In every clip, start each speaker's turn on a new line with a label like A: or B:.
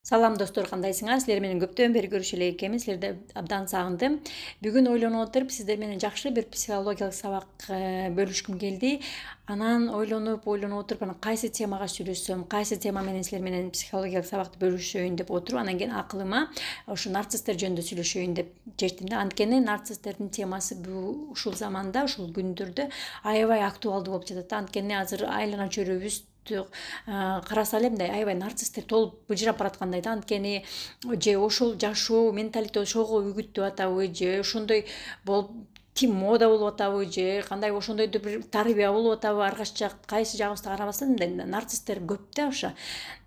A: Салам достор, кандайсыңар? Силер менен көптөн бери көрүшө эле экенбиз. Силерди абдан сагындым. Бүгүн ойлонуп отуруп, сиздер менен жакшы бир психологиялык сабак бөлүшкүм келди. Анан ойлонуп отуруп, анан кайсы темага сүйлөшсөм, кайсы тема менен силер менен психологиялык сабакты бөлүшөйүн деп отуруп, анан кийин акылыма ошо нарциссттер жөнүндө сүйлөшөйүн деп чечтим да. Анткени нарцисстердин темасы ушул заманда, ушул күндөрдө аябай актуалдуу болуп жатат. Анткени азыр айлана чөйрөбүз караса эле мындай аябай нарциссттер толуп быжырап бараткандай да. Анткени же ошол жашоо менталитет ошого үгүттөп атабы, же ошондой болуп мода болуп атабы, же кандай ошондойдо бир тарбия болуп атабы, ар кайсы жагыбызды карабастан мындай нарциссттер көп да. Ошо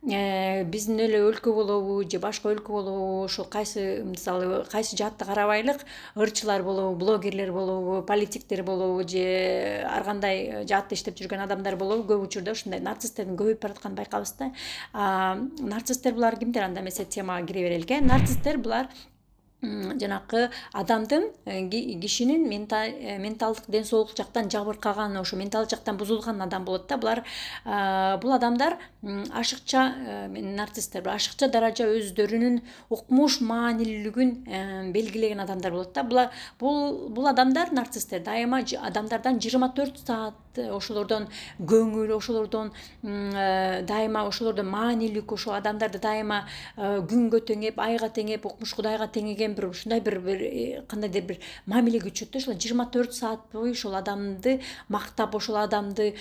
A: биздин эле өлкө болобу же башка өлкө болобу, ошол кайсы мисалы кайсы жаатты карабайлык, ырчылар болобу, блогерлер болобу, политиктер болобу, же ар кандай жаатта иштеп жүргөн адамдар болобу, көп учурда ушундай нарцисстердин көбөйүп баратканын байкабыз да. Нарциссттер булар кимдер? Анда эмесе темага кире берелик. Нарциссттер булар жанакы адамдын кишинин менталдык ден соолук жактан жабыркаган, ошо менталдык жактан бузулган адам болот да. Бул адамдар ашыкча нарциссттер ашыкча даража өздөрүнүн укмуш маанилүүлүгүн белгилеген адамдар болот да. Бул адамдар нарциссттер дайыма адамдардан 24 саат ошолордон көңүл, ошолордон дайыма ошолордон маанилүүлүк, ошол адамдарды дайыма күнгө теңеп, айга теңеп, укмуш Кудайга теңеген бир ушундай бир кандайдыр бир мамиле күтүшөт да. Ошол 24 саат бою ошол адамды мактап, ошол адамды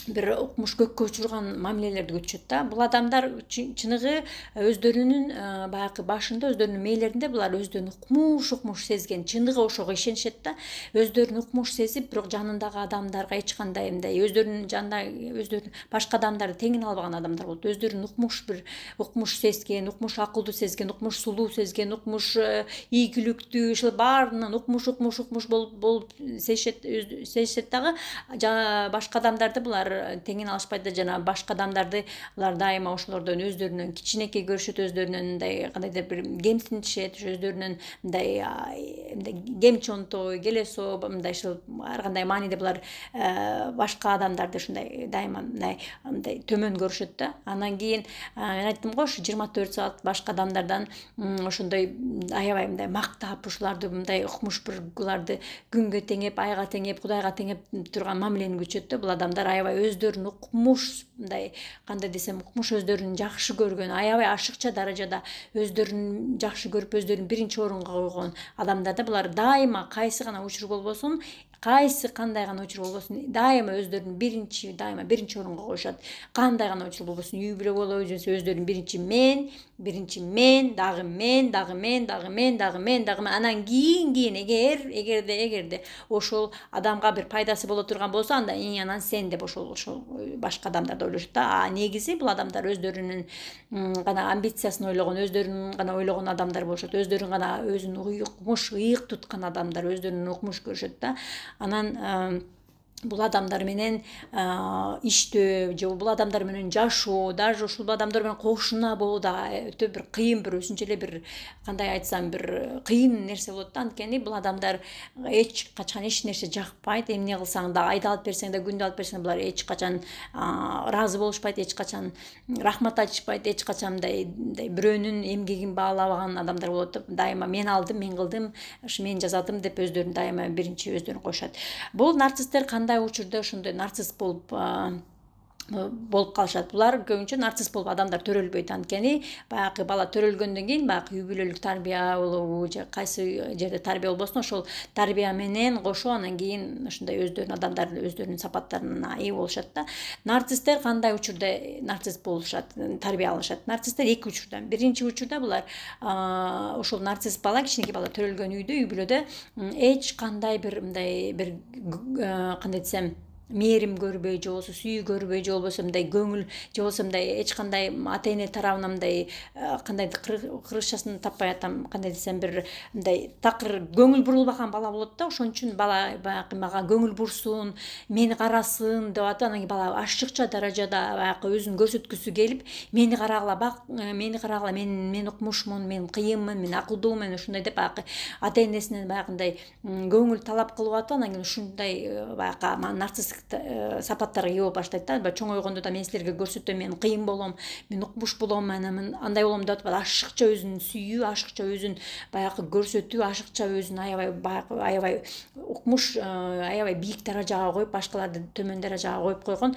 A: бир укмуш көккө учурган мамилелерди күтүшөт да. Бул адамдар чыныгы өздөрүнүн баягы башында, өздөрүнүн мээлеринде булар өздөрүн укмуш сезген, чыныгы ошого ишенишет да. Өздөрүн укмуш сезип, бирок жанындагы адамдарга эч кандай мындай өздөрүнүн жанында өздөрүн башка адамдарды теңине албаган адамдар болот. Өздөрүн укмуш сезген, укмуш акылдуу сезген, укмуш сулуу сезген, укмуш ийгиликтүү, ушул баарынан укмуш болуп сезишет дагы. Башка адамдарды булар теңине алышпайт да. Жана башка адамдарды булар дайыма ошолордон өздөрүнөн кичинекей көрүшөт, өздөрүнөн мындай кандайдыр бир кемсинтишет, өздөрүнүн мындай кемчонтой, келесоо, мындай ушул ар кандай мааниде булар башка адамдарды ушундай дайыма мындай төмөн көрүшөт да. Анан кийин мен айттым го, ушу 24 саат башка адамдардан ошондой аябай мындай мактап, ушуларды мындай укмуш буларды күнгө теңеп, айга теңеп, Кудайга теңеп турган мамилени күтүшөт да. Бул адамдар аябай өздөрүн укмуш, мындай кандай десем, укмуш өздөрүн жакшы көргөн, аябай ашыкча даражада өздөрүн жакшы көрүп, өздөрүн биринчи орунга койгон адамдар да. Булар дайыма кайсы гана учур болбосун, кандай гана учур болбосун, дайыма өздөрүн биринчи орунга коюшат. Кандай гана учур болбосун, үй бүлө болобу, же өздөрүн биринчи мен, дагы мен. Анан кийин эгерде ошол адамга бир пайдасы боло турган болсо, анда анан сен деп ошол башка адамдарды ойлошот да. Негизи бул адамдар өздөрүнүн гана амбициясын ойлогон, өздөрүнүн гана ойлогон адамдар болушот. Өздөрүн гана өзүн укмуш, ыйык туткан адамдар, өздөрүн укмуш көрүшөт да. Анан бул адамдар менен иштөө, же бул адамдар менен жашоо, даже ушул адамдар менен кошуна болуу да өтө бир кыйын, бир өзүнчө эле бир кандай айтсам, бир кыйын нерсе болот да. Анткени бул адамдар эч качан эч нерсе жакпайт. Эмне кылсаң да, айда алып берсең да, күндө алып берсең, булар эч качан ыраазы болушпайт, эч качан рахмат айтышпайт, эч качан мындай бирөөнүн эмгегин баалабаган адамдар болот. Дайыма мен алдым, мен кылдым, мен жасадым деп өздөрүн дайыма биринчи өздөрүн коюшат. Бул нарциссттер кандай учурда ошондой нарцисс болуп калышат? Булар көбүнчө нарцисс болуп адамдар төрөлбөйт. Анткени баягы бала төрөлгөндөн кийин баягы үй бүлөлүк тарбия болобу, же кайсы жерде тарбия болбосун, ошол тарбия менен кошо анан кийин ушундай адамдардын өздөрүнүн сапаттарына ээ болушат да. Нарциссттер кандай учурда нарцисс болушат, тарбия алышат? Нарциссттер эки учурда. Биринчи учурда булар ошол нарцисс бала, кичинекей бала төрөлгөн үй бүлөдө эч кандай бир мындай бир кандай десем, мээрим көрбөй, же болбосо сүйүү көрбөй, же болбосо мындай көңүл, же болбосо мындай эч кандай ата эне тарабынан мындай кандайдыр кыргызчасын таппай атам, кандай десем, бир мындай такыр көңүл бурулбаган бала болот да. Ошон үчүн бала баягы мага көңүл бурсун, мени карасын деп атып, анан кийин бала ашыкча даражада баягы өзүн көрсөткүсү келип, мени карагыла бак, мен укмушмун, мен кыйынмын, мен акылдуумун, ушундай деп баягы ата энесинен баягындай көңүл талап кылып атып, анан кийин ушундай баягы нарцисс нарциссттик сапаттарга ээ болуп баштайт да. Чоңойгондо да мен силерге көрсөтөм, мен кыйын болом, мен укмуш болом, мен андай болом деп атпайт. Ашыкча өзүн сүйүү, ашыкча өзүн баягы көрсөтүү, ашыкча өзүн аябай укмуш, аябай бийик даражага коюп, башкаларды төмөн даражага коюп койгон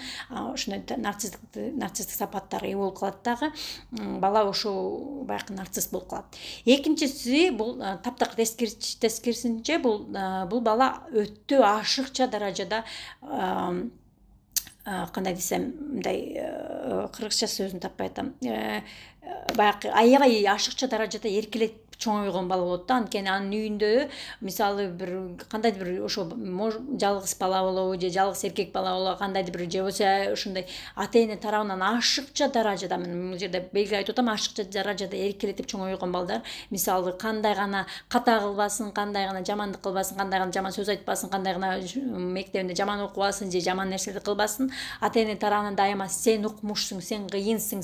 A: ушундай нарциссттик сапаттарга ээ болуп калат дагы. Бала ошо баягы нарцисс болуп калат. Экинчиси бул таптакыр тескерисинче бул бала өтө ашыкча даражада кандай десем, мындай кыргызча сөзүн таппай атам. Баягы аябай ашыкча даражада эркелетип чоңойгон бала болот да. Анткени анын үйүндө мисалы бир кандайдыр бир ошо жалгыз бала болобу же жалгыз эркек бала болобу, кандайдыр бир же болбосо ушундай ата-эне тарабынан ашыкча даражада, мен бул жерде белгилеп айтып атам, ашыкча даражада эркелетип чоңойгон балдар, мисалы кандай гана ката кылбасын, кандай гана жамандык кылбасын, кандай гана жаман сөз айтпасын, кандай гана мектебинде жаман окубасын же жаман нерселерди кылбасын, ата-эне тарабынан дайыма сен укмушсуң, сен кыйынсың,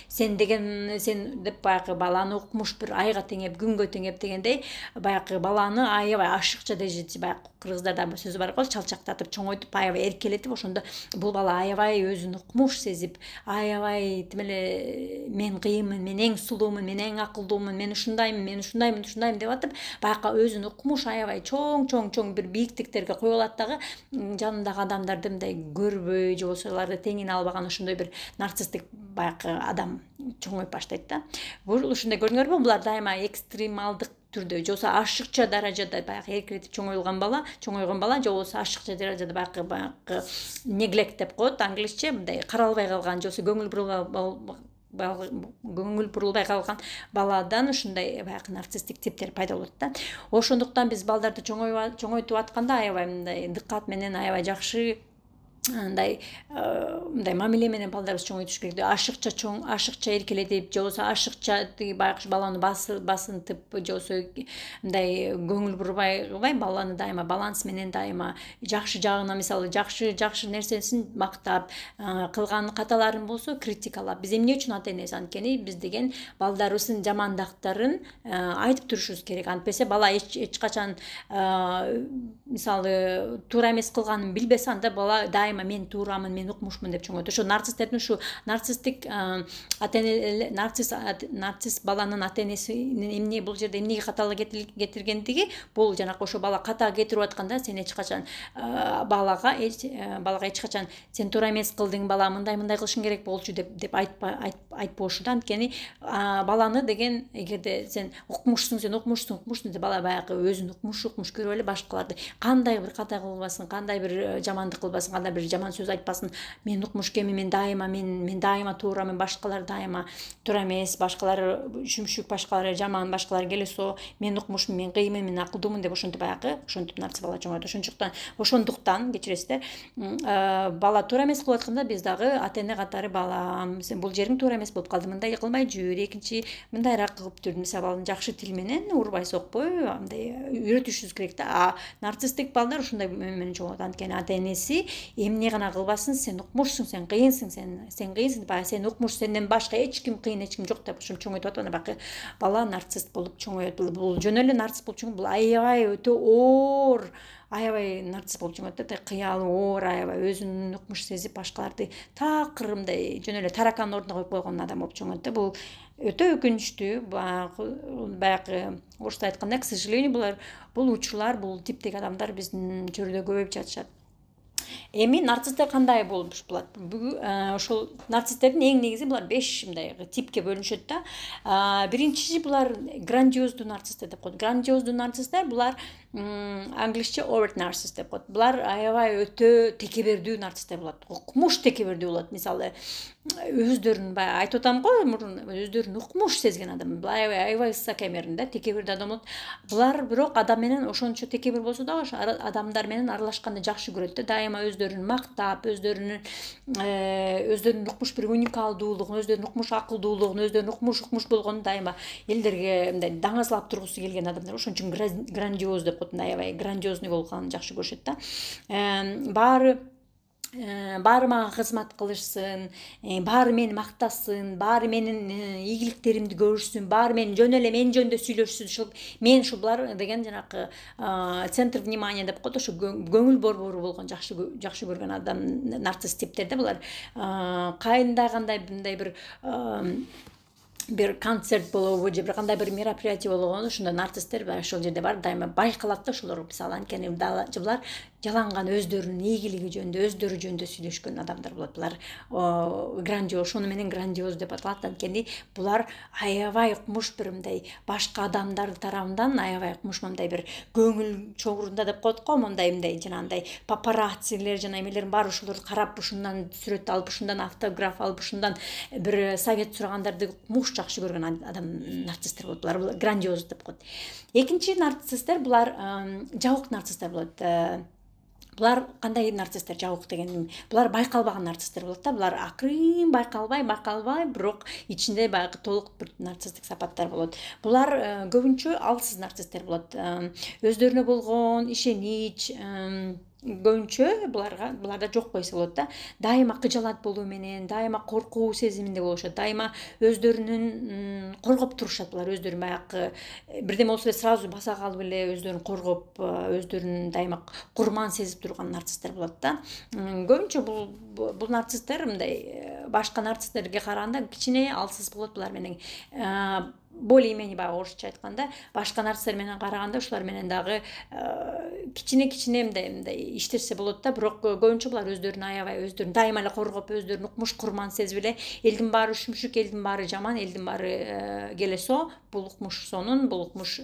A: сен деген сен деп баягы баланы укмуш бир айга теңеп, күнгө теңеп дегендей, баягы баланы аябай ашыкча дежечи, баягы кыргыздарда бир сөз бар го, чалчактатып чоңойтуп, аябай эркелетип, ошондо бул бала аябай өзүн укмуш сезип, аябай тим эле мен кыйынмын, мен эң сулуумун, мен эң акылдуумун, мен ушундаймын деп атып, баягы өзүн укмуш аябай чоң бир бийиктиктерге коюп алат дагы, жанындагы адамдарды мындай көрбөй же болбосо аларды теңине албаган ошондой бир нарциссттик баягы адам чоңоюп баштайт да. Бул ушундай көрдүңөрбү? Булар дайыма экстремалдык түрдө, же болбосо ашыкча даражада баягы эркелетип чоңойгон бала, же болбосо ашыкча даражада баягы неглект деп коет англисче, мындай каралбай калган, же болбосо көңүл бурулбай калган баладан ушундай баягы нарциссттик типтер пайда болот да. Ошондуктан биз балдарды чоңойтуп атканда аябай мындай дыккат менен, аябай жакшы мындай мамиле менен балдарыбызды чоңойтуш керек. Ашыкча эркелетип, же болбосо ашыкча баягы баланы басынтып, же болбосо мындай көңүл бурбай кылбай, баланы дайыма баланс менен, дайыма жакшы жагына, мисалы жакшы нерсесин мактап, кылган каталарын болсо критикалап. Биз эмне үчүн ата-энеси? Анткени биз деген балдарыбыздын жамандыктарын айтып турушубуз керек. Антпесе бала эч качан мисалы туура эмес кылганын билбесе, анда бала дайыма мен туурамын, мен укмушмун деп чоңойт. Ошо нарцисстердин ушу нарциссттик нарцисс баланын ата-энесинин эмне бул жерде эмнеге каталык кетиргендиги, бул жанакы ошо бала ката кетирип атканда сен эч качан балага эч качан сен туура эмес кылдың, бала мындай кылышың керек болчу деп айтпошу да. Анткени баланы деген эгерде сен укмушсуң деп бала баягы өзүн укмуш көрүп эле башкаларды кандай бир ката кылбасын, кандай бир жамандык кылбасын, кандай бир жаман сөз айтпасын, мен укмуш экенмин, мен дайыма туурамын, башкалар дайыма туура эмес, башкалар шүмшүк, башкалар жаман, башкалар келесо, мен укмушмун, мен кыйынмын, мен акылдуумун деп ошентип баягы ошентип нарцисс бала чоңойт. Ошондуктан кечиресиздер, бала туура эмес кылып атканда биз дагы ата-эне катары бала, сен бул жериң туура эмес болуп калды, мындай кылмай жүр, экинчи мындайраак кылып жүр, мисалы баланы жакшы тил менен, урбай сокпой мындай үйрөтүшүбүз керек да. Нарциссттик балдар ушундай менен чоңойт. Анткени ата-энеси эмне гана кылбасын, сен укмушсуң, сен кыйынсың, сен кыйынсың, баягы сен укмуш, сенден башка эч ким кыйын, эч ким жок деп ошентип чоңойтуп атып, баягы бала нарцисс болуп чоңоет. Бул жөн эле нарцисс болуп чоңойт. Бул аябай өтө оор, аябай нарцисс болуп чоңойт да, кыялы оор, аябай өзүн укмуш сезип, башкаларды такыр мындай жөн эле таракандын ордуна коюп койгон адам болуп чоңойт да. Бул өтө өкүнүчтүү. Баягы орусча айтканда, к сожалению, бул учурлар, бул типтеги адамдар биздин чөйрөдө көбөйүп жатышат. Эми нарциссттер кандай болуп болот? Ошол нарцисстердин эң негизи булар 5 мындай типке бөлүнүшөт да. Биринчиси булар грандиоздуу нарциссттер деп коет. Грандиоздуу нарциссттер булар англисче overt narcissist деп коет. Булар аябай өтө текебердүү нарциссттер болот. Укмуш текебердүү болот. Мисалы өздөрүн баягы айтып атам го, өздөрүн укмуш сезген адам. Булар аябай высокомерный да, текебердүү адам болот. Булар бирок адам менен ошончо текебер болсо дагы адамдар менен аралашканды жакшы көрөт да. Дайыма өздөрүн мактап, өздөрүнүн укмуш бир уникалдуулугун, өздөрүнүн укмуш акылдуулугун, өздөрүнүн укмуш болгонун дайыма элдерге мындай даңазалап тургусу келген адамдар. Ошон үчүн грандиоз деп коет. Аябай грандиозный болгонун жакшы көрүшөт да. Баары баары мага кызмат кылышсын, баары мени мактасын, баары менин ийгиликтеримди көрүшсүн, баары менин жөн эле мен жөнүндө сүйлөшсүн. Ушул мен булар деген жанакы центр внимания деп коет, ошо көңүл борбору болгон жакшы көргөн адам нарцисс типтерде булар. Кандай мындай bir концерт болобу же бир кандай бир мероприятие болгондо ошондо нарциссттер ошол жерде бар дайыма байкалат да ошолор. Мисалы анткени булар жаланган өздөрүнүн ийгилиги жөнүндө, өздөрү жөнүндө сүйлөшкөн адамдар болот. Булар грандиоз, ошону менен грандиоз деп аталат. Анткени булар аябай укмуш бир мындай башка адамдар тарабынан аябай укмуш мындай бир көңүл чогурунда деп коет го, мындай жанагындай папараццилер жана эмелердин баары ошолорду карап, ушундан сүрөт алып, ушундан автограф алып, ушундан бир совет сурагандарды укмуш жакшы көргөн адам нарциссттер болот. Булар грандиоз деп коет. Экинчи нарциссттер булар жабык нарциссттер болот. Булар кандай нарциссттер жабык деген? Булар байкалбаган нарциссттер болот да. Булар акырын байкалбай, бирок ичинде баягы толук бир нарциссттик сапаттар болот. Булар көбүнчө алсыз нарциссттер болот. Өздөрүнө болгон ишенич көбүнчө буларда жок койсо болот да. Дайыма кыжалат болуу менен, дайыма коркуу сезиминде болушат, дайыма өздөрүнүн коргоп турушат. Булар өздөрүн баягы бирдеме болсо эле сразу баса калып эле өздөрүн коргоп, өздөрүн дайыма курман сезип турган нарциссттер болот да. Көбүнчө бул нарциссттер мындай башка нарцисстерге караганда кичине алсыз болот. Булар менен более-менее баягы орусча айтканда башка нарциссттер менен караганда ушулар менен дагы кичине мындай иштерсе болот да. Бирок көбүнчө булар өздөрүн аябай, өздөрүн дайыма эле коргоп, өздөрүн укмуш курман сезип эле элдин баары шүмшүк, элдин баары жаман, элдин баары келесо, бул укмуш сонун, бул укмуш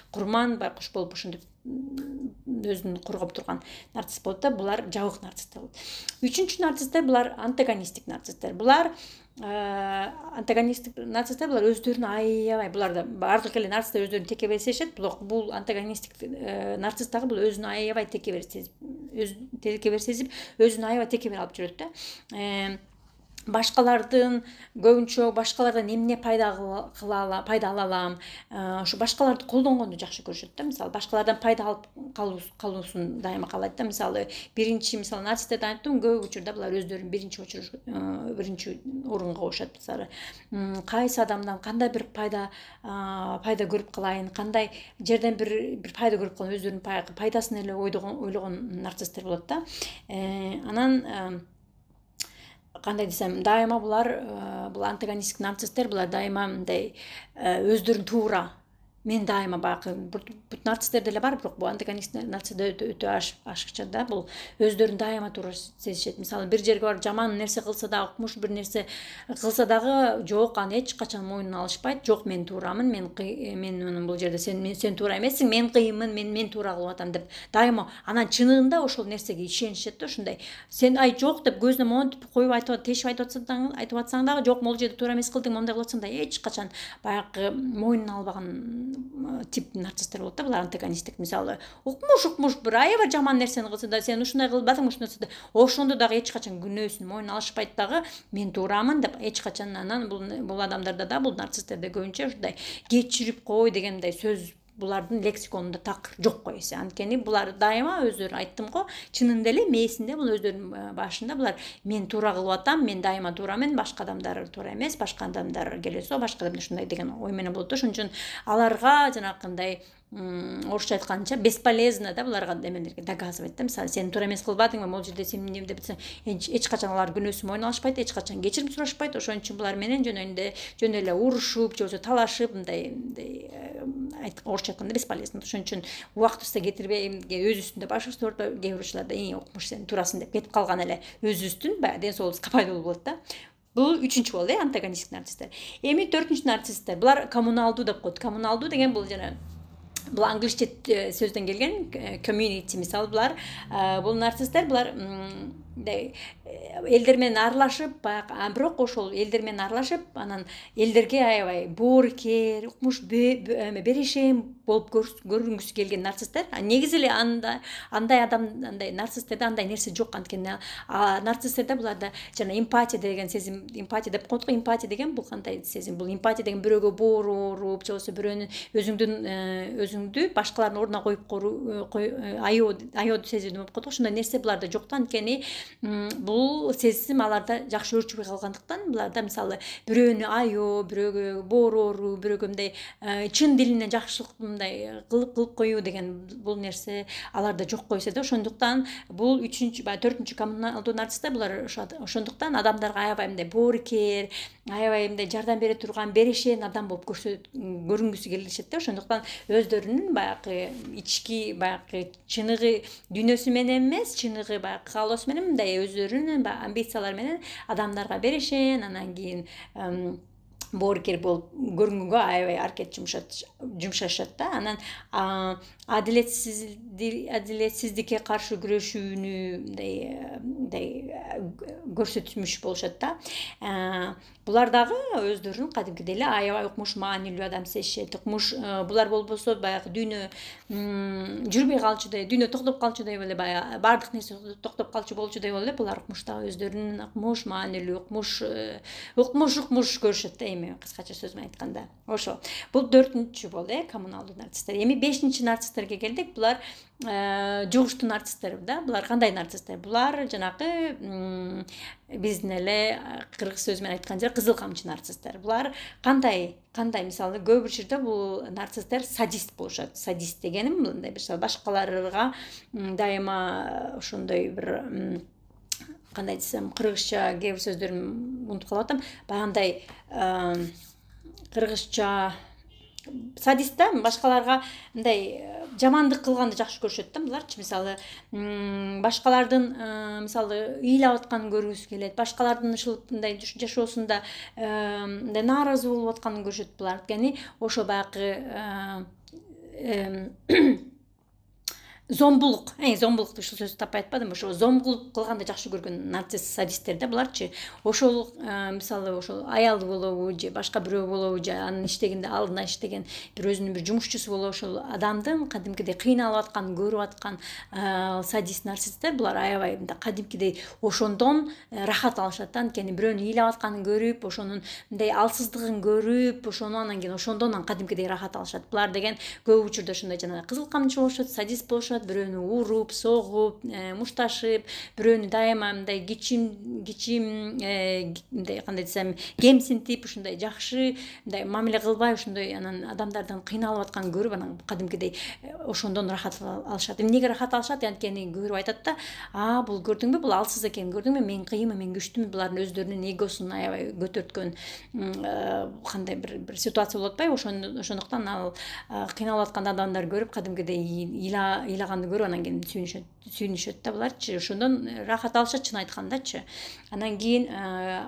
A: курман, байкуш болуп ушинтип өзүн коргоп турган нарцисс болот да. Булар жабык нарциссттер болот. Үчүнчү нарциссттер булар антагонисттик нарциссттер. Булар антагонисттик нарциссттер булар өздөрүн аябай, буларда бардык эле нарциссттер өздөрүн текебер сезишет, бирок бул антагонисттик нарцисс дагы бул өзүн аябай текебер сезип, өзүн аябай текебер алып жүрөт да. Башкалардын көбүнчө башкалардан эмне пайда ала алам, ошо башкаларды колдонгонду жакшы көрүшөт да. Мисалы башкалардан пайда алып калуусун дайыма каалайт да. Мисалы нарцисстерди айттым, көп учурда булар өздөрүн биринчи орунга коюшат. Мисалы кайсы адамдан кандай бир пайда көрүп калайын, кандай жерден бир пайда көрүп калайын, өздөрүнүн пайдасын эле ойлогон нарциссттер болот да. Анан кандай десем, дайыма бул антагонисттик нарциссттер булар дайыма мындай өздөрүн туура, мен дайыма баягы бут нарциссттер деле бар, бирок бул антагонисттик нарциссттер өтө ашыкча да. Бул өздөрүн дайыма туура сезишет. Мисалы бир жерге барып жаман нерсе кылса дагы, укмуш бир нерсе кылса дагы, жок, аны эч качан мойнуна алышпайт. Жок, мен туурамын, мен бул жерде сен туура эмессиң, мен кыйынмын, мен туура кылып атам деп дайыма анан чынында ошол нерсеге ишенишет да. Ушундай сен жок деп көзүнө монтип коюп тешип айтып атсаң дагы, жок, могул жерде туура эмес кылдың, мондай кылып атсаң да эч качан баягы мойнуна албаган тип нарциссттер болот да. Булар антагонисттик. Мисалы укмуш бир аябай жаман нерсени кылса да, сен ушундай кылбадың, ошондо дагы эч качан күнөөсүн мойнуна алышпайт дагы, мен туурамын деп эч качан. Анан бул адамдарда да, бул нарцисстерде көбүнчө ушундай кечирип кой деген мындай сөз булардын лексиконунда так жок койсо. Анткени булар дайыма өздөрү, айттым го, чынында эле мээсинде бул өздөрүнүн башында булар мен туура кылып атам, мен дайыма туурамын, башка адамдар туура эмес, башка адамдар келесо, башка адамдар ушундай деген ой менен болот да. Ошон үчүн аларга жанакындай орусча айтканча бесполезно да, буларга эмелерге доказывать да. Мисалы сен туура эмес кылбадыңбы, могул жерде сен эмне деп атсаң, эч качан алар күнөөсүн мойнуна алышпайт, эч качан кечирим сурашпайт. Ошон үчүн булар менен жөн эле урушуп же болбосо талашып, мындай орусча айтканда бесполезно. Ошон үчүн убактыбызды кетирбей өзүбүздүн баш орто кээ бир учурларда укмуш сен туурасың деп кетип калган эле өзүбүздүн баягы ден соолугубузга пайдалуу болот да. Бул үчүнчү болду, антагонисттик нарциссттер. Эми төртүнчү нарциссттер, булар коммуналдуу деп коет. Коммуналдуу деген бул жана бул англисче сөздөн келген, community. Мисалы бул нарциссттер булар элдер менен аралашып, баягы бирок ошол элдер менен аралашып, анан элдерге аябай боорукер, укмуш берешем болуп көрүнгүсү келген нарциссттер. Негизи эле андай адам, андай нарцисстерде андай нерсе жок. Анткени нарцисстерде буларда жана эмпатия деген сезим, эмпатия деп коет го. Эмпатия деген бул кандай сезим? Бул эмпатия деген бирөөгө бооруп, же болбосо бирөөнүн өзүңдү башкалардын ордуна коюп аёодуу сезим деп коет го. Ушундай нерсе буларда жок да. Анткени бул сезим аларда жакшы өрчүбөй калгандыктан буларда мисалы бирөөнү аяоо, бирөөгө боороруу, бирөөгө мындай чын дилинен жакшылык мындай кылып коюу деген бул нерсе аларда жок койсо да, ошондуктан бул 3-4 коммуналдуу нарцисттер булар ошондуктан адамдарга аябай мындай боорукер, аябай мындай жардам бере турган, берешен адам болуп көрүнгүсү келишет да. Ошондуктан өздөрүнүн баягы ички баягы чыныгы дүйнөсү менен эмес, чыныгы баягы каалоосу менен мындай өздөрүнүн амбициялары менен адамдарга берешен, анан кийин боорукер болуп көрүнгөнгө аябай аракет жумшашат да. Анан адилетсиздикке каршы күрөшүүнү мындай көрсөтмүш болушат да. Булар дагы өздөрүн кадимкидей эле аябай укмуш маанилүү адам сезишет. Укмуш булар болбосо баягы дүйнө жүрбөй калчудай, дүйнө токтоп калчудай эле, баягы баардык нерсе токтоп калчу болчудай болуп эле булар укмуштагы өздөрүнүн укмуш маанилүү, укмуш көрүшөт да, эми кыскача сөз менен айтканда. Ошо. Бул 4-чү болду, коммуналдуу нарциссттер. Эми 5-чи нарцисстерге келдик. Булар жугуштуу нарциссттер да. Булар кандай нарциссттер? Булар жанакы биздин эле кыргыз сөзү менен айтканда кызыл камчы нарциссттер. Булар кандай мисалы көп учурда бул нарциссттер садист болушат. Садист дегеним мындай мисалы башкаларга дайыма ошондой бир кандай десем, кыргызча кээ бир сөздөрүм унутуп калып атам. Баягындай кыргызча садист да, башкаларга мындай жамандык кылганды жакшы көрүшөт да буларчы. Мисалы башкалардын мисалы ыйлап атканын көргүсү келет, башкалардын ушул мындай жашоосунда мындай нааразы болуп атканын көрүшөт булар. Яны ошо баягы зомбулук ушул сөздү таппай атпадым. Ошо зомбулук кылганды жакшы көргөн нарцисс садисттер да буларчы. Ошол мисалы ошол аялы болобу же башка бирөө болобу, же анын иштегенде алдына иштеген бир өзүнүн бир жумушчусу болобу, ошол адамдын кадимкидей кыйналып атканын көрүп аткан садист нарциссттер булар аябай мындай кадимкидей ошондон рахат алышат да. Анткени бирөөнүн ыйлап атканын көрүп, ошонун мындай алсыздыгын көрүп, ошону анан кийин ошондон кадимкидей рахат алышат. Булар деген көп учурда ошондой жана кызыл камчы болушат, садист болушат. Бирөөнү уруп, согуп, мушташып, бирөөнү дайыма мындай мындай кандай десем, кемсинтип, ушундай жакшы мындай мамиле кылбай, ошондой анан адамдардын кыйналып атканын көрүп, анан кадимкидей ошондон рахат алышат. Эмнеге рахат алышат? Анткени көрүп айтат да, бул көрдүңбү, бул алсыз экен, көрдүңбү, мен кыйынмын, мен күчтүмүн. Булардын өздөрүнүн эгосун аябай көтөрткөн кандай бир ситуация болуп атпайбы? Ошондуктан ал кыйналып аткан адамдарды көрүп, кадимкидей ыйлаганды көрүп, анан кийин сүйүнүшөт да буларчы. Ошондон рахат алышат, чын айткандачы. Анан кийин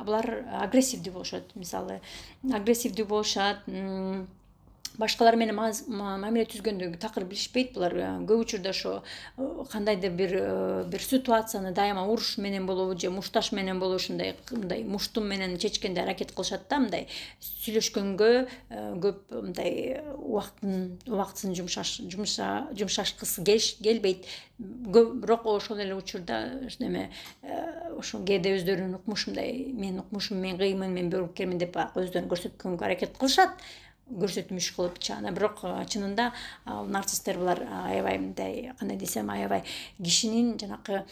A: булар агрессивдүү болушат. Мисалы, агрессивдүү болушат, башкалар менен мамиле түзгөндө такыр билишпейт. Булар көп учурда ошо кандайдыр бир ситуацияны дайыма уруш менен болобу, же мушташ менен болобу, ушундай мындай муштум менен чечкенде аракет кылышат да. Мындай сүйлөшкөнгө көп мындай убактысын жумшашкысы келбейт. Бирок ошол эле учурда ошо кээде өздөрүнүн укмушундай, мен укмушум, мен кыйынмын, мен боорукермин деп өздөрүн көрсөткөнгө аракет кылышат. Көрсөтмүш кылыпчы. Бирок чынында нарциссттер булар аябай мындай кандай десем, аябай кишинин жанакы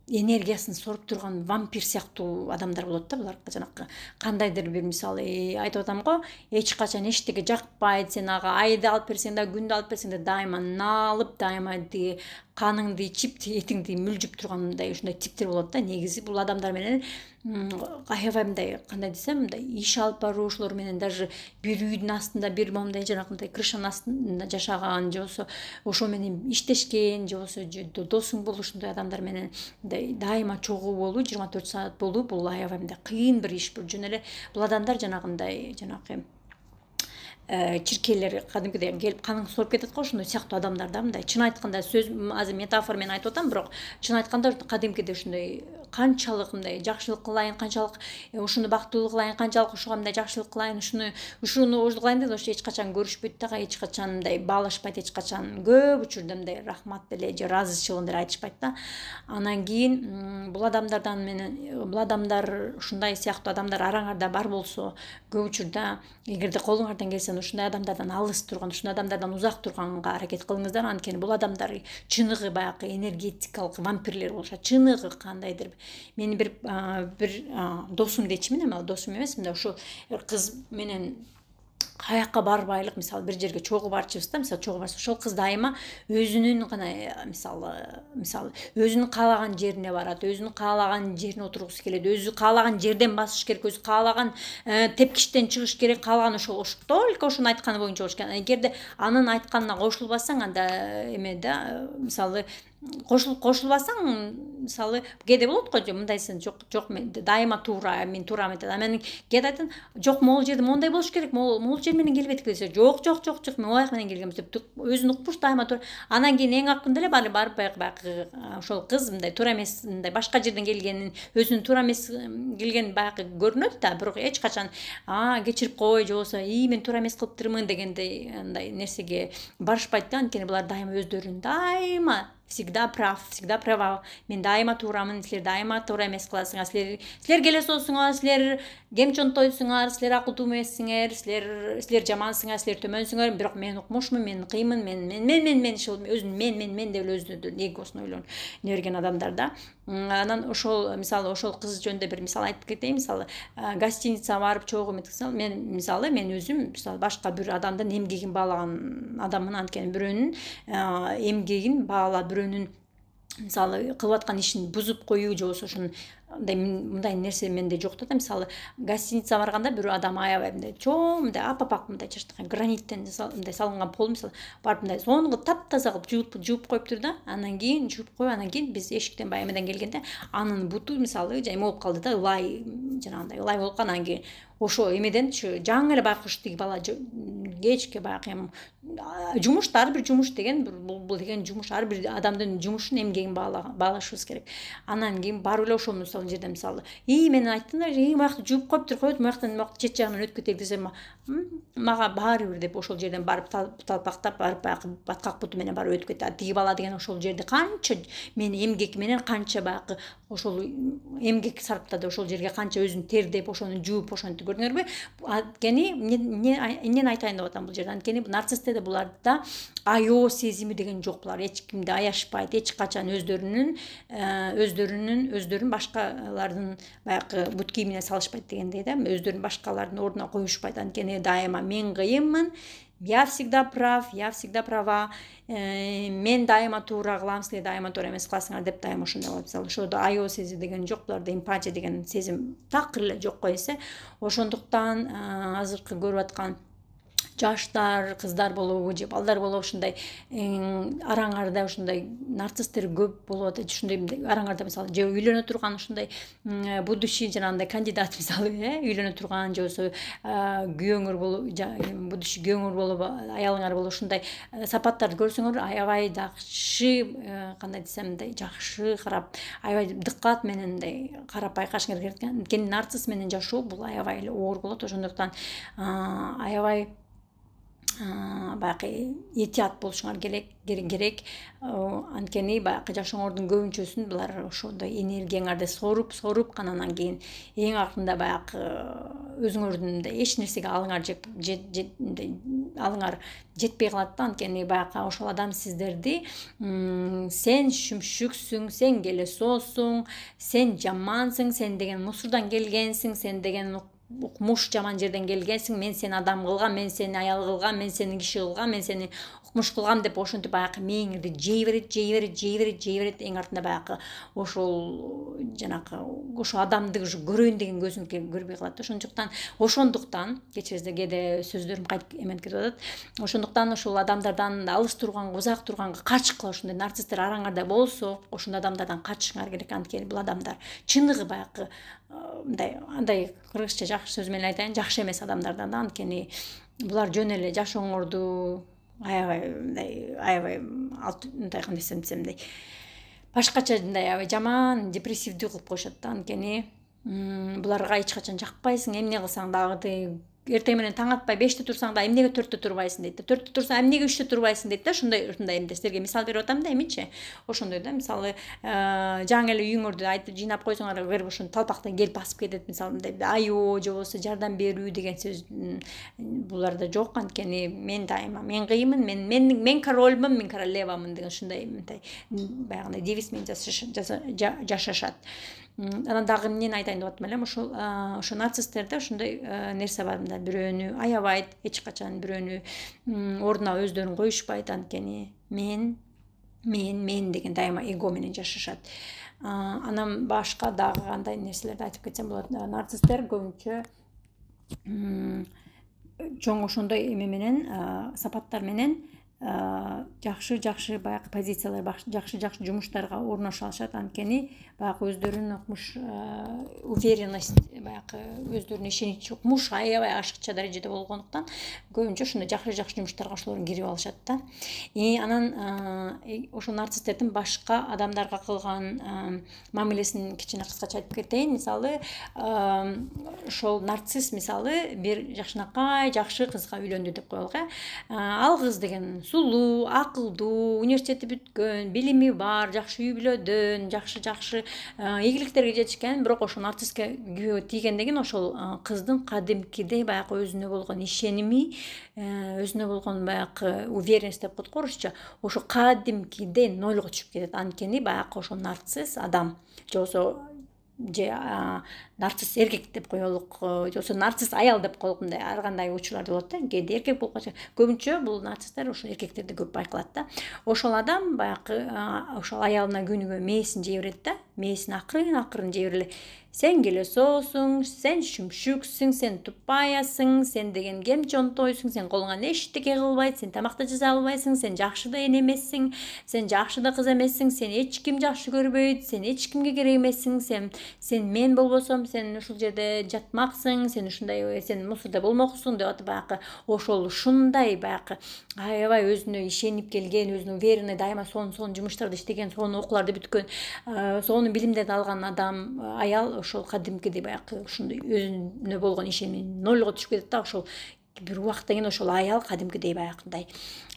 A: энергиясын соруп турган вампир сыяктуу адамдар болот да. Булар жанакы кандайдыр бир мисалы айтып атам го, эч качан эчтеке жакпайт, сен ага айды алып берсең да, күндү алып берсең да дайыма наалып, дайыма тиги каныңды ичип, этиңди мүлжүп турган мындай ушундай типтер болот да. Негизи бул адамдар менен аябай мындай кандай десем, мындай иш алып баруу, ошолор менен даже бир үйдүн астында, бир момундай жанакындай крышанын астында жашаган, же болбосо ошо менен иштешкен, же болбосо досуң болуш, ушундай адамдар менен мындай дайыма чогуу болуу, 24 саат болуу, бул аябай мындай кыйын бир иш. Жөн эле бул адамдар жанакындай чиркейлер кадимкидей келип канын соруп кетет го, ошондой сыяктуу адамдар да. Мындай чын айтканда сөз азыр метафора менен айтып атам, бирок чын айтканда кадимкидей ушундай канчалык мындай жакшылык кылайын, канчалык ушуну бактылуу кылайын, канчалык ушуга мындай жакшылык кылайын, ушуну ождугулайын деп ошо эч качан көрүшпөйт дагы, эч качан мындай баалашпайт, эч качан көп учурда мындай рахмат деле же ыраазычылыгын деле айтышпайт да. Анан кийин бул адамдар ушундай сыяктуу адамдар араңарда бар болсо, көп учурда эгерде колуңардан келсе ушундай адамдардан алыс турган, ушундай адамдардан узак турганга аракет кылыңыздар. Анткени бул адамдар чыныгы баягы энергетикалык вампирлер болушат. Чыныгы кандайдыр. Менин бир досум дечимин, эми ал досум эмес, мындай ошо кыз менен каякка барбайлык, мисалы бир жерге чогуу барчыбыз да, мисалы чогуу барса ошол кыз дайыма өзүнүн гана мисалы өзүнүн каалаган жерине барат, өзүнүн каалаган жерине отургусу келет, өзү каалаган жерден басыш керек, өзү каалаган тепкичтен чыгыш керек, каалаган ошол только ошонун айтканы боюнча болуш керек. Эгерде анын айтканына кошулбасаң, анда эме да, мисалы кошулбасаң, мисалы кээде болот го, мындайсын жок мен дайыма туура, мен туура айтат. Мен кээде айтам, жок могул жерде мондай болуш керек, могул жер менен келбейт десе, жок мен ояк менен келгем деп өзүн укмуш, дайыма туура. Анан кийин эң акырында эле барып баягы ошол кыз мындай туура эмес, мындай башка жерден келгенин, өзүнүн туура эмес келген баягы көрүнөт да, бирок эч качан кечирип кой, же болбосо мен туура эмес кылыптырмын дегендей андай нерсеге барышпайт да. Анткени булар дайыма өздөрүн дайыма всегда права. Мен дайыма туурамын, силер дайыма туура эмес кыласыңар. Силер келесоосуңар, силер кемчонтойсуңар, силер акылдуу эмессиңер, силер жамансыңар, силер төмөнсүңөр, бирок мен укмушмун, мен кыймын, мен өзүн мен деп эле өзүнүн эгосун ойлонуп неберген адамдар да. Анан ошол мисалы ошол кыз жөнүндө бир мисал айтып кетейин. Мисалы гостиницага барып чогуу метсем, мен өзүм мисалы башка бир адамдын эмгегин баалаган адаммын. Анткени бирөөнүн эмгегин баалап, бирөөнүн мисалы кылып аткан ишин бузуп коюу же болбосо ушун мындай нерсе менде жок да. Мисалы гостиницага барганда бир адам аябай мындай чоң, мындай апапак мындай чачтаган граниттен мындай салынган пол, мисалы барып мындай сонугу таптаза кылып жууп коюптур да. Анан кийин биз эшиктен баягы эмеден келгенде анын буту мисалы эме болуп калды да, ылай болуп калган. Анан кийин ошо эмеден жаңы эле баягы тиги бала кечке баягы жумуш, ар бир жумуш деген бул деген жумуш, ар бир адамдын жумушун, эмгегин баалашыбыз керек. Анан кийин барып эле ошол мисалы жерде мисалы мен айттым да, буякты жууп коюптур, коет, буяктан чет жагынан өтүп кетейик десем, мага баары бир деп ошол жерден барып талпактап барып баягы баткак буту менен барып өтүп кетти. Тиги бала деген ошол жерде канча мени эмгек менен канча баягы ошол эмгек сарптады, ошол жерге канча өзүн тердеп, ошону жууп, ошентип көрдүңөрбү? Анткени эмнени айтайын деп атам бул жерде? Анткени нарцисстерде буларда аё сезими деген жок. Булар эч кимди аяшпайт, эч качан өздөрүн башкалардын баягы бут кийимине салышпайт дегендей да, өздөрүн башкалардын ордуна коюшпайт. Анткени дайыма мен кыйынмын, я всегда права, мен дайыма туура кылам, силер дайыма туура эмес кыласыңар деп дайыма ошондой кылат. Мисалы ошодо аё сезим деген жок, буларда эмпатия деген сезим такыр эле жок го эсе. Ошондуктан азыркы көрүп аткан жаштар, кыздар болобу же балдар болобу, ушундай араңарда ушундай нарциссттер көп болуп атат. Ушундай араңарда мисалы же үйлөнө турган ушундай будущий жанагындай кандидат, мисалы үйлөнө турган же болбосо күйөөңөр болуп, будущий күйөөңөр болуп, аялыңар болуп, ушундай сапаттарды көрсөңөр аябай жакшы, кандай десем, мындай жакшы карап, аябай дыккат менен мындай карап байкашыңар керек. Анткени нарцисс менен жашоо бул аябай эле оор болот. Ошондуктан аябай баягы этият болушуңар керек. Анткени баягы жашооңордун көбүнчөсүн булар ошондой энергияңарды соруп анан кийин эң акырында баягы өзүңөрдүн эч нерсеге алыңар жетпей калат да. Анткени баягы ошол адам сиздерди сен шүмшүксүң, сен келесоосуң, сен жамансың, сен деген мусордон келгенсиң, сен деген укмуш жаман жерден келгенсиң, мен сени адам кылгам, мен сени аял кылгам, мен сени киши кылгам, мен сени укмуш кылгам деп ошентип баягы мээңирди жей берет. Эң артында баягы ошол жанагы ошо адамды уже көрөйүн деген көзүң көрбөй калат. Ошондуктан кечирисиз кээде сөздөрүм кайтып эметип кетип атат. Ошондуктан ошол адамдардан алыс турганга, узак турганга качкыла. Ошондой нарциссттер араңарда болсо, ошондой адамдардан качышыңар керек. Анткени бул адамдар чыныгы баягы андай кыргызча жакшы сөз менен айтайын, жакшы эмес адамдардан да. Анткени булар жөн эле жашооңорду аябай мындай кандай десем мындай башкача мындай жаман депрессивдүү кылып коюшат да. Анткени буларга эч качан жакпайсың, эмне кылсаң дагы эртең менен таң атпай 5-те турсаң да эмнеге 4-те турбайсың дейт да. 4-те турсаң эмнеге 3-те турбайсың дейт да. Ушундай эмне силерге мисал берип атам да эмичи. Ошондой да, мисалы жаңы эле үйүңөрдү айтып жыйнап койсоңор кыр ушун талпактай келип басып кетет, мисалы мындай айоо же болбосо жардам берүү деген сөз буларда жок. Анткени мен дайыма мен кыймын, мен корольмун, мен королевамын деген ушундай мындай баягындай девиз менен жашашат. Анан дагы эмнени айтайын деп атам элем, ошо нацисттерде ошондой нерсе бар мында, бирөөнү аябайт, эч качан бирөөнү ордуна өздөрүн коюшпайт. Анткени мен деген дайыма эго менен жашашат. Анан башка дагы кандай нерселерди айтып кетсем болот. Нацисттер көбүнчө чоң ошондой эме менен, сапаттар менен жакшы баягы позициялар, жакшы жумуштарга орношо алышат. Анткени баягы өздөрүнүн укмуш уверенность, баягы өздөрүнүн ишеничи укмуш аябай ашыкча дарежеде болгондуктан көбүнчө ошондой жакшы жумуштарга ошолор кирип алышат да. Анан ошо нацисттердин башка адамдарга кылган мамилесин кичине кыскача айтып кетейин. Мисалы ошол нарцисс мисалы бир жакшынакай жакшы кызга үйлөндү деп коелук. Ал кыз деген сулуу, акылдуу, университетти бүткөн, билими бар, жакшы үй бүлөдөн, жакшы ийгиликтерге жетишкен. Бирок ошо нацистке күбө тийгенден кийин ошол кыздын кадимкидей баягы өзүнө болгон ишеними, өзүнө болгон баягы уверенность деп коет го орусча, ошо кадимкидей нольго түшүп кетет. Анткени баягы ошо нарцисс адам же болбосо нарцисс эркек деп коелук, же болбосо нарцисс аял деп коелук. Мындай ар кандай учурларда болот да. Кээде эркек болуп калат. Көбүнчө бул нацисттер ошо эркектерде көп байкалат да. Ошол адам баягы ошол аялына күнүгө мээсин жей берет да. Мээсин акырын жей берели. Сен келесоосуң, сен шүмшүксүң, сен тупаясың, сен деген кем чонтойсуң, сен колуңан эчтеке кылбайт, сен тамак да жасай албайсың, сен жакшы да эне эмессиң, сен жакшы да кыз эмессиң, сен эч ким жакшы көрбөйт, сен эч кимге керек эмессиң, сен мен болбосом, сен ушул жерде жатмаксың, сен ушундай, сен мусордо болмоксуң деп атып баягы ошол ушундай баягы аябай өзүнө ишенип келген, өзүнө уверенный, дайыма сонун жумуштарды иштеген, сонун окууларды бүткөн, сонун билимдерди алган адам, аял ошол кадимкидей баягы ушундай өзүнө болгон ишеними нольго түшүп кетет да. Ошол бир убакыттан кийин ошол аял кадимкидей баягындай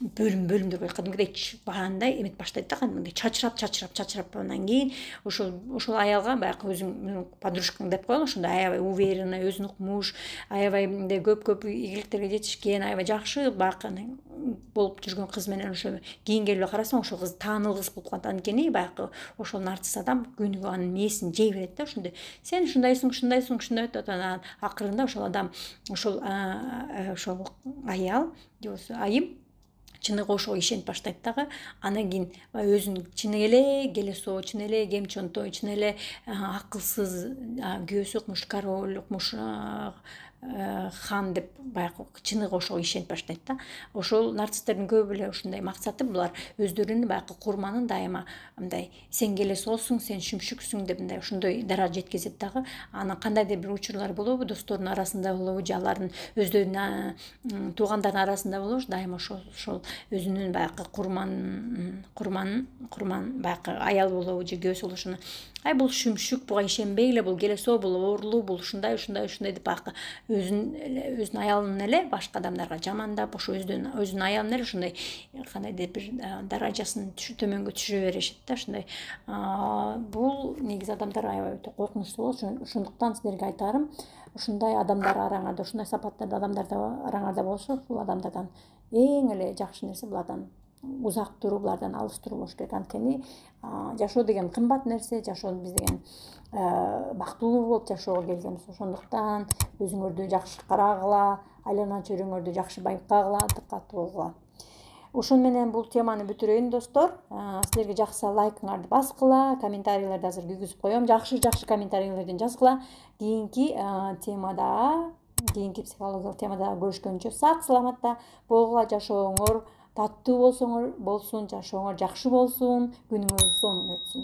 A: бөлүмдөр кадимкидей багандай эмет баштайт да, кадимгидей чачырап андан кийин ошол аялга баягы өзүң подружкаң деп коелу, ошондой аябай уверенный, өзүн укмуш, аябай мындай көп ийгиликтерге жетишкен, аябай жакшы баягы болуп жүргөн кыз менен ошо кийинки эле карасаң ошол кыз таанылгыс кылып калат. Анткени баягы ошол нарцисс адам күнүгө анын мээсин жей берет да. Ошондой сен ушундайсың деп анан акырында ошол адам ошол аял же болбосо айым чыныгы ошого ишенип баштайт дагы. Анан кийин өзүн чын эле келесоо, чын эле кем чонтой, чын эле акылсыз күйөөсү укмуш король, укмуш хан деп баягы чыныгы ошого ишенип баштайт да. Ошол нарцисстердин көбү эле ушундай максаты, булар өздөрүнүн баягы курманын дайыма мындай сен келесоосуң, сен шүмшүксүң деп мындай ошондой даража жеткизет дагы. Анан кандайдыр бир учурлар болобу, досторунун арасында болобу, же алардын өздөрүнүн туугандарынын арасында болобу, дайыма ошол өзүнүн баягы курман баягы аял болобу же күйөөсү болобу, ошону бул шүмшүк, буга ишенбей эле, бул келесоо, бул оорлуу, бул ушундай деп баягы өзүнүн аялын эле башка адамдарга жамандап, ошо өзүнүн аялын эле ушундай кандайдыр бир даражасын төмөнгө түшүрө беришет да. Ушундай бул негизи адамдар аябай өтө коркунучтуу болот. Ошондуктан силерге айтарым, ушундай адамдар араңарда, ушундай сапаттагы адамдар араңарда болсо, бул адамдардан эң эле жакшы нерсе булардан узак туруу, булардан алыс туруу болуш керек. Анткени жашоо деген кымбат нерсе, жашоо биз деген бактылуу болуп жашоого келгенбиз. Ошондуктан өзүңөрдү жакшы карагыла, айлана чөйрөңөрдү жакшы байкагыла, дыкаттуу болгула. Ошону менен бул теманы бүтүрөйүн достор. Силерге жакса лайкыңарды баскыла, комментарийлерди азыр күйгүзүп коем. Жакшы комментарийлерден жазгыла. Кийинки психологиялык темада көрүшкөнчө сак саламатта болгула, жашооңор таттуу болсун, жашооңор жакшы болсун, күнүңөр сонун өтсүн.